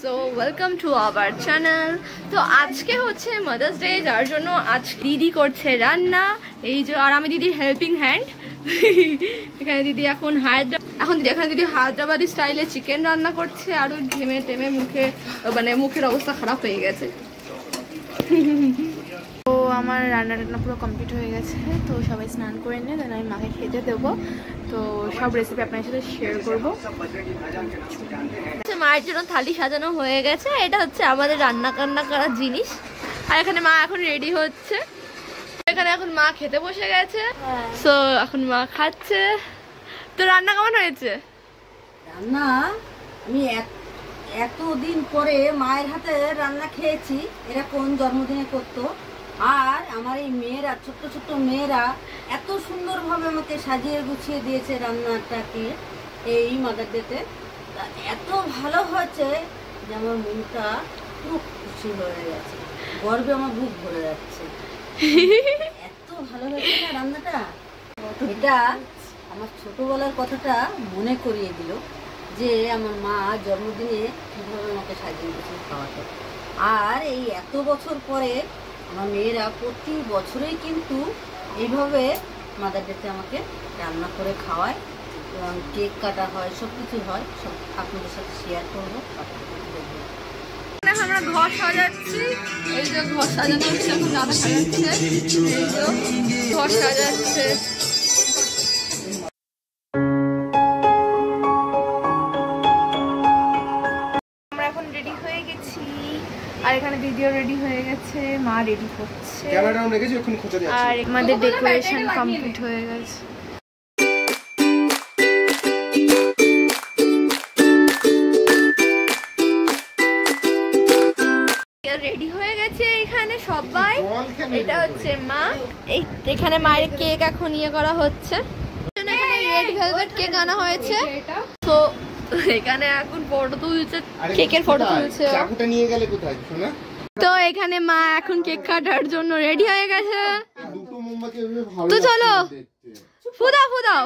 So welcome to our channel. তো আজকে হচ্ছে মাদার্স ডে, যার জন্য আজ দিদি করছে রান্না। এই যে আর আমি দিদির হেল্পিং হ্যান্ড। এখানে দিদি এখন দিদি হায়দ্রাবাদি স্টাইলে চিকেন রান্না করছে। আরো ঘেমে টেমে মুখের অবস্থা খারাপ হয়ে গেছে। তো আমার রান্না পুরো কমপ্লিট হয়ে গেছে। তো সবাই স্নান করে নিয়ে দেন আমি মাকে খেতে দেবো। তো সব রেসিপি আপনার সাথে শেয়ার করবো। মায়ের জন্য থালি সাজানো হয়ে গেছে। এটা হচ্ছে আমাদের রান্না করার জিনিস। আর এখানে মা এখন রেডি হচ্ছে। এখানে এখন মা খেতে বসে গেছে। তো এখন মা খাচ্ছে। তো রান্না কেমন হয়েছে? রান্না আমি এতদিন পরে মায়ের হাতে রান্না খেয়েছি। এরকম জন্মদিনে করতো। আর আমার এই মেয়েরা, ছোট্ট ছোট্ট মেয়েরা এত সুন্দরভাবে আমাকে সাজিয়ে গুছিয়ে দিয়েছে রান্নাটাকে এই মাদার ডেতে। এত ভালো হয়েছে যে আমার মনটা খুব খুশি হয়ে গেছে, গর্বে আমার বুক ভরে যাচ্ছে। এত ভালো হয়েছে না রান্নাটা। এটা আমার ছোটবেলার কথাটা মনে করিয়ে দিল যে আমার মা জন্মদিনে কীভাবে আমাকে সাজিয়ে গুছিয়ে খাওয়াতো। আর এই এত বছর পরে আমার মেয়েরা প্রতি বছরেই কিন্তু এইভাবে মাদার ডেতে আমাকে রান্না করে খাওয়ায় এবং কেক কাটা হয়, সব কিছু হয়। সব আপনাদের সাথে শেয়ার করবো। আমরা ঘর সাজাচ্ছি। এই যে ঘর সাজানো হচ্ছে, এখন দাদা সাজাচ্ছে। এই যে ঘর সাজাচ্ছে। আমরা এখন রেডি হয়ে গেছি। আর এখানে দিদিও রেডি হয়ে গেছে, মা রেডি হচ্ছে। আর আমাদের ডেকোরেশন কমপ্লিট হয়ে গেছে। রেডি হয়ে গেছে এখানে সবাই। এটা হচ্ছে মা। এখানে মায়ের কেক এখন ইয়ে করা হচ্ছে। এখানে রেড ভেলভেট কেক আনা হয়েছে। তো এখানে এখন ফটো তুলছে, কেকের ফটো তুলছে। তো এখানে মা এখন কেক কাটার জন্য রেডি হয়ে গেছে। তো চলো ফুদাও।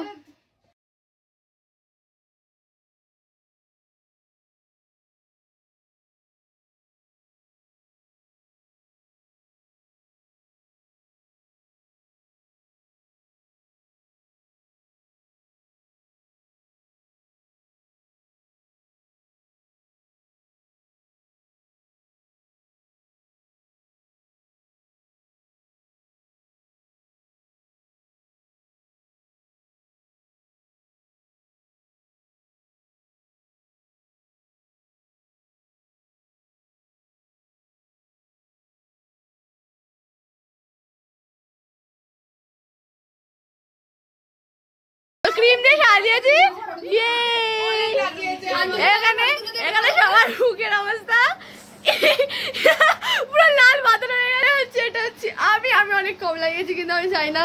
ক্রিম দিয়ে সাজিয়েছি। এখানে সবার মুখের অবস্থা পুরো লাল বাদল হয়ে গেছে। এটা হচ্ছে আমি অনেক কম লাগিয়েছি, কিন্তু আমি চাই না।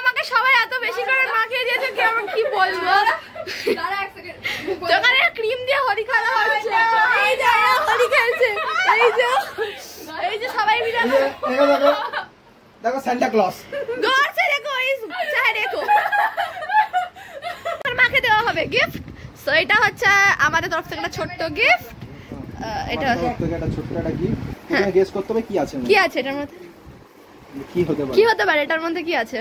আমাকে সবাই এত বেশি করে মাখিয়ে দিয়েছে কি আমি কি বলবো। যেখানে ক্রিম দিয়ে হোলি খেলা হচ্ছে। এই যে হোলি খেলছে। এই যে সবাই মিলে দেখো সান্টা ক্লজ গড়ছে। দেখো মাকে দেওয়া হবে গিফট। সো এটা হচ্ছে আমাদের তরফ থেকে একটা ছোট্ট গিফট। এটা একটা ছোট্ট একটা গিফট। তুমি গেস করতে হবে কি আছে এটার মধ্যে। কি হতে পারে এটার মধ্যে? কি আছে?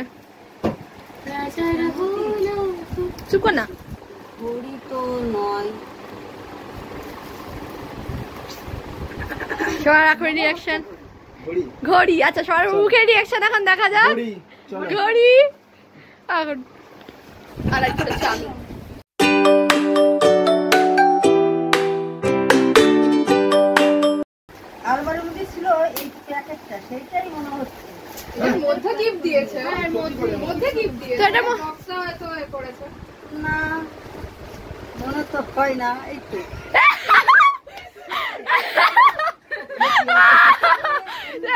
চুপ কর না। ঘড়ি তো নয়। সবার এখন রিঅ্যাকশন ঘড়ি। আচ্ছা সবার মুখের রিঅ্যাকশন এখন দেখা যাক। ঘড়ি এখন আর একটা চালু। আলমারির মধ্যে ছিল এই প্যাকেটটা, সেটাই মনে হচ্ছে মধ্যে গিফট দিয়েছে। মধ্যে গিফট দিয়েছে। তো এটা বক্সটা হয়তো পড়েছে না, মনে তো হয় না। এই তো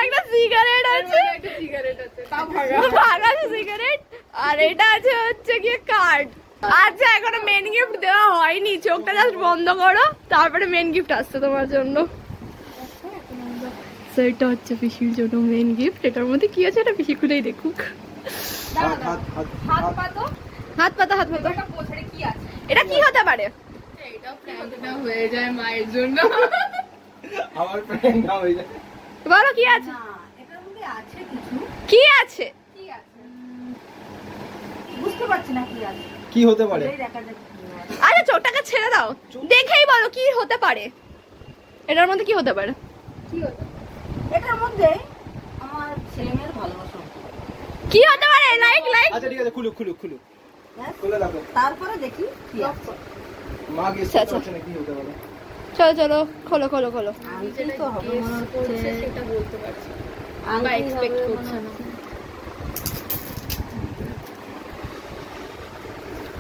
একটা সিগারেট আছে। সিগারেট আছে, ভাগা সিগারেট, আর এটা আছে হচ্ছে গিয়ে কার্ড। আচ্ছা এখনো মেন গিফট দেওয়া হয়নি, চোখটা জাস্ট বন্ধ করো, তারপরে মেন গিফট আসছে তোমার জন্য। এটা হচ্ছে পিসির জন্য মেন গিফট। এটার মধ্যে কি আছে এটা পিসি খুলেই দেখুক। হাত পাতো, হাত পাতো, হাত পাতো। এটা কি হতে পারে? এটা প্র্যাঙ্কটা হয়ে যায় মায়ের জন্য। আমার প্র্যাঙ্ক না হয়ে যায়। বলো কি আছে? এটার মধ্যে আছে কিছু, কি আছে? বুঝতে পারছি না কি আছে, কি হতে পারে? আরে চোখটাকে ছেড়ে দাও, দেখেই বলো কি হতে পারে। এটার মধ্যে কি হতে পারে? এটার মধ্যে আমার ছেলেমেয়ের ভালোবাসা কি হতে পারে? Like like. আচ্ছা ঠিক আছে, খুলো খুলো খুলো খুলে রাখো, তারপরে দেখি কি আছে। মা গেস করছে না কি হতে পারে। চলো চলো খোলো খোলো খোলো। আংটি তো হবে মনে হচ্ছে, সেটা বলতে পারছি আংটি এক্সপেক্ট হবে করছে মনে না। হচ্ছে।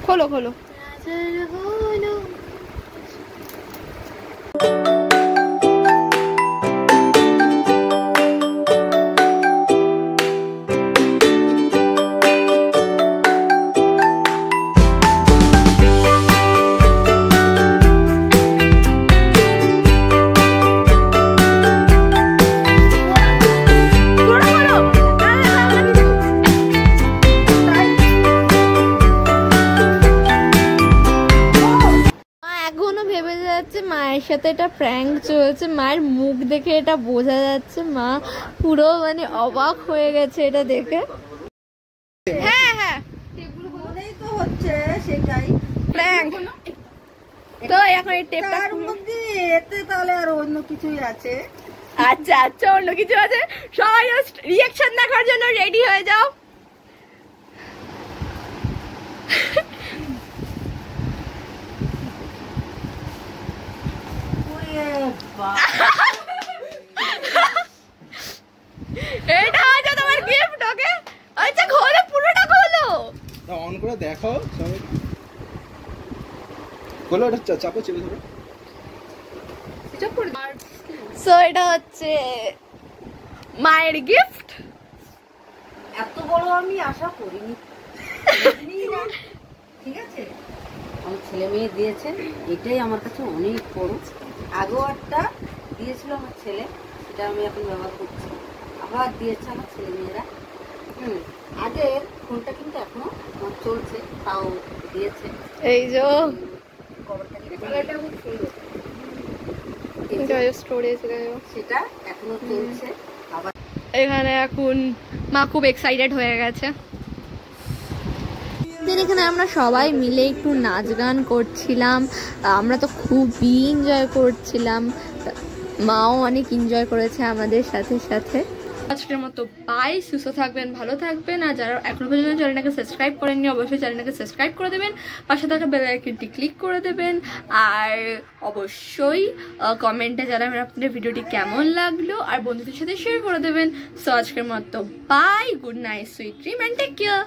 খোলো খোলো। মায়ের সাথে এটা প্র্যাঙ্ক চলছে, মায়ের মুখ দেখে এটা বোঝা যাচ্ছে, মা পুরো মানে অবাক হয়ে গেছে এটা দেখে। হ্যাঁ হ্যাঁ মনেই তো হচ্ছে সেটাই প্র্যাঙ্ক। তো এখন এই টেপটা তার মধ্যে এতে তাহলে আর অন্য কিছুই আছে। আচ্ছা আচ্ছা অন্য কিছু আছে, সবাই রিঅ্যাকশন দেখার জন্য রেডি হয়ে যাও। এটা হচ্ছে তোমার গিফট। ওকে আচ্ছা খোলো, পুরোটা খোলো, অন করে দেখো সবাই। খোলো, এটা চাপো, চেপে ধরো। সো এটা হচ্ছে মায়ের গিফট। এত বড় আমি আশা করিনি, ঠিক আছে। আমার ছেলে মেয়ে দিয়েছে, এটাই আমার কাছে অনেক বড়। আগেও একটা দিয়েছিল আমার ছেলে, সেটা আমি এখন ব্যবহার করছি। আবার দিয়েছে আমার ছেলে মেয়েরা। আগের ফোনটা কিন্তু এখনো আমার চলছে, তাও দিয়েছে। এই যে কভারটা স্টোরেজ সেটা এখনো চলছে। আবার এখানে এখন মা খুব এক্সাইটেড হয়ে গেছে। এখানে আমরা সবাই মিলে একটু নাচ গান করছিলাম, আমরা তো খুবই এনজয় করছিলাম, মাও অনেক এনজয় করেছে আমাদের সাথে সাথে। আজকের মতো বাই, সুস্থ থাকবেন, ভালো থাকবেন, আর যারা এখনো পর্যন্ত চ্যানেলটাকে সাবস্ক্রাইব করেননি অবশ্যই চ্যানেলটাকে সাবস্ক্রাইব করে দেবেন, পাশে থাকা বেল আইকনটি ক্লিক করে দেবেন, আর অবশ্যই কমেন্টে জানাবেন আপনাদের ভিডিওটি কেমন লাগলো, আর বন্ধুদের সাথে শেয়ার করে দেবেন। সো আজকের মতো bye, good night, sweet dream and take care.